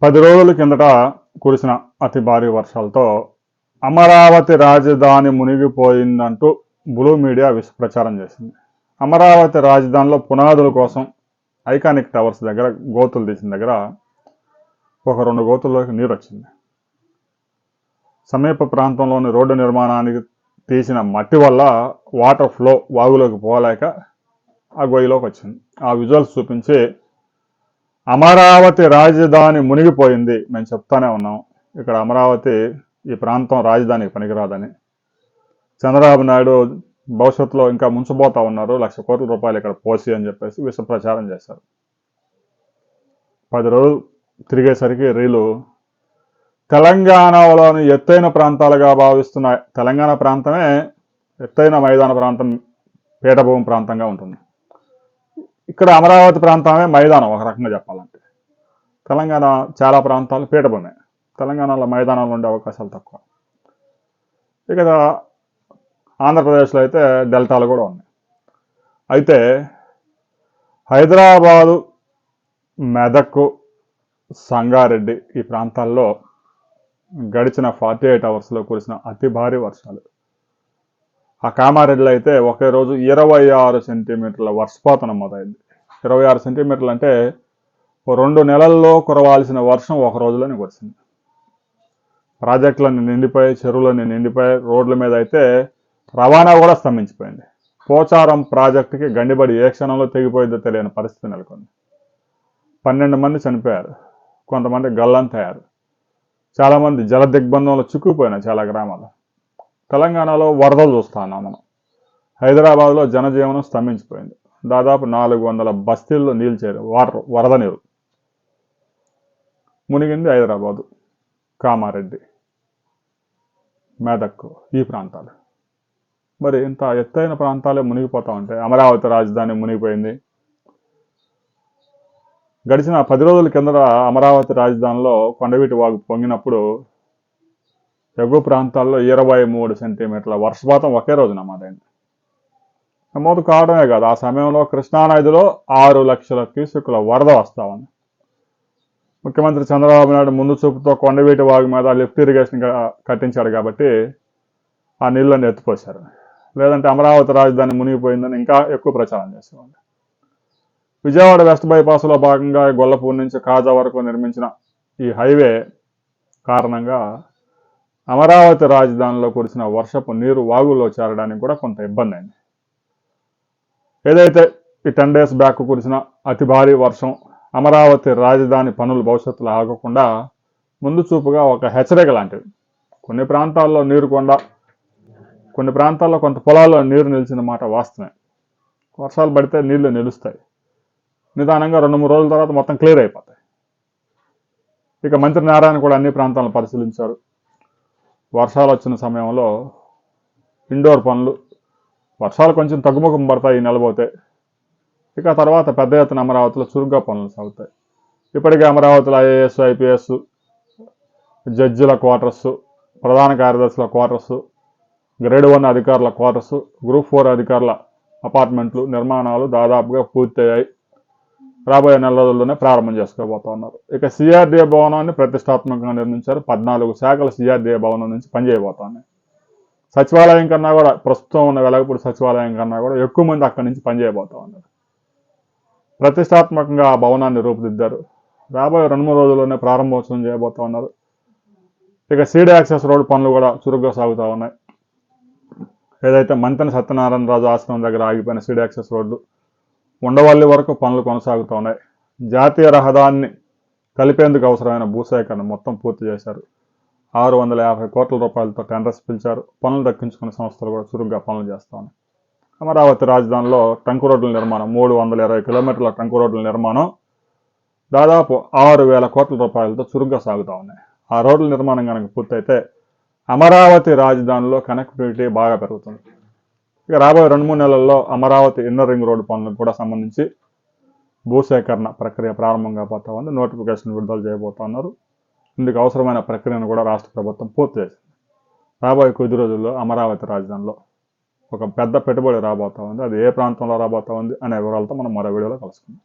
10 రోజుల కిందట కురిసిన అతి భారీ వర్షాలతో అమరావతి రాజధాని మునిగిపోయిందంటూ బ్లూ మీడియా ప్రచారం చేసింది. అమరావతి రాజధానిలో పునాదుల కోసం ఐకానిక్ టవర్స్ దగ్గర గోతులు తీసిన దగ్గర ఒక 2 గోతుల్లోకి నీరు వచ్చింది. సమీప ప్రాంతంలోని రోడ్డు నిర్మాణానికి తీసిన మట్టి వల్ల వాటర్ ఫ్లో వాగులోకి పోలేక ఆ గొయ్యిలోకి వచ్చింది. ఆ విజువల్స్ చూపించి అమరావతి రాజధాని మునిగిపోయింది, మేము చెప్తానే ఉన్నాం, ఇక్కడ అమరావతి ఈ ప్రాంతం రాజధానికి పనికిరాదని, చంద్రబాబు నాయుడు భవిష్యత్తులో ఇంకా ముంచబోతా ఉన్నారు, 1,00,000 కోట్ల రూపాయలు ఇక్కడ పోసి అని చెప్పేసి విష ప్రచారం చేశారు. 10 రోజులు తిరిగేసరికి రీలు తెలంగాణలోని ఎత్తైన ప్రాంతాలుగా భావిస్తున్న తెలంగాణ ప్రాంతమే ఎత్తైన మైదాన ప్రాంతం, పీఠభూమి ప్రాంతంగా ఉంటుంది. ఇక్కడ అమరావతి ప్రాంతమే మైదానం ఒక రకంగా చెప్పాలంటే. తెలంగాణ చాలా ప్రాంతాలు పీఠభూమే, తెలంగాణలో మైదానాలు ఉండే అవకాశాలు తక్కువ. ఇక ఆంధ్రప్రదేశ్లో అయితే డెల్టాలు కూడా ఉన్నాయి. అయితే హైదరాబాదు, మెదక్, సంగారెడ్డి ఈ ప్రాంతాల్లో గడిచిన 48 అవర్స్లో కురిసిన అతి భారీ వర్షాలు. ఆ కామారెడ్డిలో అయితే ఒకే రోజు 26 సెంటీమీటర్ల వర్షపాతం నమోదైంది. 26 సెంటీమీటర్లు అంటే 2 నెలల్లో కురవాల్సిన వర్షం ఒక రోజులోనే కురిసింది. ప్రాజెక్టులన్నీ నిండిపోయి, చెరువులన్నీ నిండిపోయి, రోడ్ల మీద అయితే రవాణా కూడా స్తంభించిపోయింది. పోచారం ప్రాజెక్టుకి గండిబడి ఏ క్షణంలో తెగిపోయిందో తెలియని పరిస్థితి నెలకొంది. 12 మంది చనిపోయారు, కొంతమంది గల్లంతయ్యారు, చాలామంది జల దిగ్బంధంలో చిక్కుపోయినాయి చాలా గ్రామాలు. తెలంగాణలో వరదలు చూస్తా ఉన్నాం మనం. హైదరాబాద్లో జనజీవనం స్తంభించిపోయింది. దాదాపు 400 బస్తీల్లో నీళ్ళు చేరారు, వరద నీరు. మునిగింది హైదరాబాదు, కామారెడ్డి, మెదక్ ఈ ప్రాంతాలు. మరి ఇంత ఎత్తైన ప్రాంతాలే మునిగిపోతా ఉంటే అమరావతి రాజధాని మునిగిపోయింది. గడిచిన 10 రోజుల కిందట అమరావతి రాజధానిలో కొండవీటి వాగు పొంగినప్పుడు ఎగువ ప్రాంతాల్లో 23 సెంటీమీటర్ల వర్షపాతం ఒకే రోజు నమోదైంది. నమోదు కావడమే కాదు, ఆ సమయంలో కృష్ణానదిలో 6 లక్షల క్యూసెక్కుల వరద వస్తా ఉంది. ముఖ్యమంత్రి చంద్రబాబు నాయుడు ముందు చూపుతో కొండవీటి వాగు మీద లిఫ్ట్ ఇరిగేషన్ కట్టించాడు కాబట్టి ఆ నీళ్ళని ఎత్తిపోశారు. లేదంటే అమరావతి రాజధాని మునిగిపోయిందని ఇంకా ఎక్కువ ప్రచారం చేసేవాళ్ళు. విజయవాడ వెస్ట్ బైపాస్లో భాగంగా గొల్లపూడి నుంచి కాజా వరకు నిర్మించిన ఈ హైవే కారణంగా అమరావతి రాజధానిలో కురిసిన వర్షపు నీరు వాగుల్లో చేరడానికి కూడా కొంత ఇబ్బంది అయింది. ఏదైతే ఈ 10 డేస్ బ్యాక్ కురిసిన అతి భారీ వర్షం అమరావతి రాజధాని పనులు భవిష్యత్తులో ఆగకుండా ముందు చూపుగా ఒక హెచ్చరిక లాంటివి. కొన్ని ప్రాంతాల్లో నీరు కొండ, కొన్ని ప్రాంతాల్లో కొంత పొలాల్లో నీరు నిలిచిన మాట వాస్తవమే. వర్షాలు పడితే నీళ్లు నిలుస్తాయి, నిదానంగా 2-3 రోజుల తర్వాత మొత్తం క్లియర్ అయిపోతాయి. ఇక మంత్రి నారాయణ కూడా అన్ని ప్రాంతాలను పరిశీలించారు. వర్షాలు వచ్చిన సమయంలో ఇండోర్ పనులు, వర్షాలు కొంచెం తగ్గుముఖం పడతాయి ఈ నెలపోతే, ఇక తర్వాత పెద్ద ఎత్తున అమరావతిలో చురుగ్గా పనులు సాగుతాయి. ఇప్పటికే అమరావతిలో ఐఏఎస్, ఐపీఎస్, జడ్జిల క్వార్టర్స్, ప్రధాన కార్యదర్శుల క్వార్టర్స్, గ్రేడ్ 1 అధికారుల క్వార్టర్స్, గ్రూప్ 4 అధికారుల అపార్ట్మెంట్లు నిర్మాణాలు దాదాపుగా పూర్తయ్యాయి. రాబోయే నెల రోజుల్లోనే ప్రారంభం చేసుకోబోతా ఉన్నారు. ఇక సిఆర్డీఏ భవనాన్ని ప్రతిష్టాత్మకంగా నిర్మించారు. 14 శాఖలు సిఆర్డీఏ భవనం నుంచి పనిచేయబోతా ఉన్నాయి. సచివాలయం కన్నా కూడా, ప్రస్తుతం ఉన్న వెలగపూడి సచివాలయం కన్నా కూడా ఎక్కువ మంది అక్కడి నుంచి పనిచేయబోతా ఉన్నారు. ప్రతిష్టాత్మకంగా ఆ భవనాన్ని రూపుదిద్దారు. రాబోయే 2-3 రోజుల్లోనే ప్రారంభోత్సవం చేయబోతా ఉన్నారు. ఇక సీడీ యాక్సెస్ రోడ్డు పనులు కూడా చురుగ్గా సాగుతూ ఉన్నాయి. ఏదైతే మంతెన సత్యనారాయణ రాజు ఆశ్రమం దగ్గర ఆగిపోయిన సీడీ యాక్సెస్ రోడ్డు ఉండవల్లి వరకు పనులు కొనసాగుతూ ఉన్నాయి. జాతీయ రహదారిని కలిపేందుకు అవసరమైన భూసేకరణ మొత్తం పూర్తి చేశారు. 650 కోట్ల రూపాయలతో టెండర్స్ పిలిచారు. పనులు దక్కించుకున్న సంస్థలు కూడా చురుగ్గా పనులు చేస్తూ ఉన్నాయి. అమరావతి రాజధానిలో టంకు రోడ్ల నిర్మాణం, 320 కిలోమీటర్ల టంకు రోడ్ల నిర్మాణం దాదాపు 6,000 కోట్ల రూపాయలతో చురుగ్గా సాగుతూ ఉన్నాయి. ఆ రోడ్ల నిర్మాణం కనుక పూర్తయితే అమరావతి రాజధానిలో కనెక్టివిటీ బాగా పెరుగుతుంది. ఇక రాబోయే 2-3 నెలల్లో అమరావతి ఇన్నర్ రింగ్ రోడ్డు పనులకు కూడా సంబంధించి భూసేకరణ ప్రక్రియ ప్రారంభం కాబోతా ఉంది. నోటిఫికేషన్ విడుదల చేయబోతా ఉన్నారు. ఇందుకు అవసరమైన ప్రక్రియను కూడా రాష్ట్ర ప్రభుత్వం పూర్తి చేసింది. రాబోయే కొద్ది రోజుల్లో అమరావతి రాజధానిలో ఒక పెద్ద పెట్టుబడి రాబోతా ఉంది. అది ఏ ప్రాంతంలో రాబోతా ఉంది అనే వివరాలతో మనం మరో వీడియోలో కలుసుకుందాం.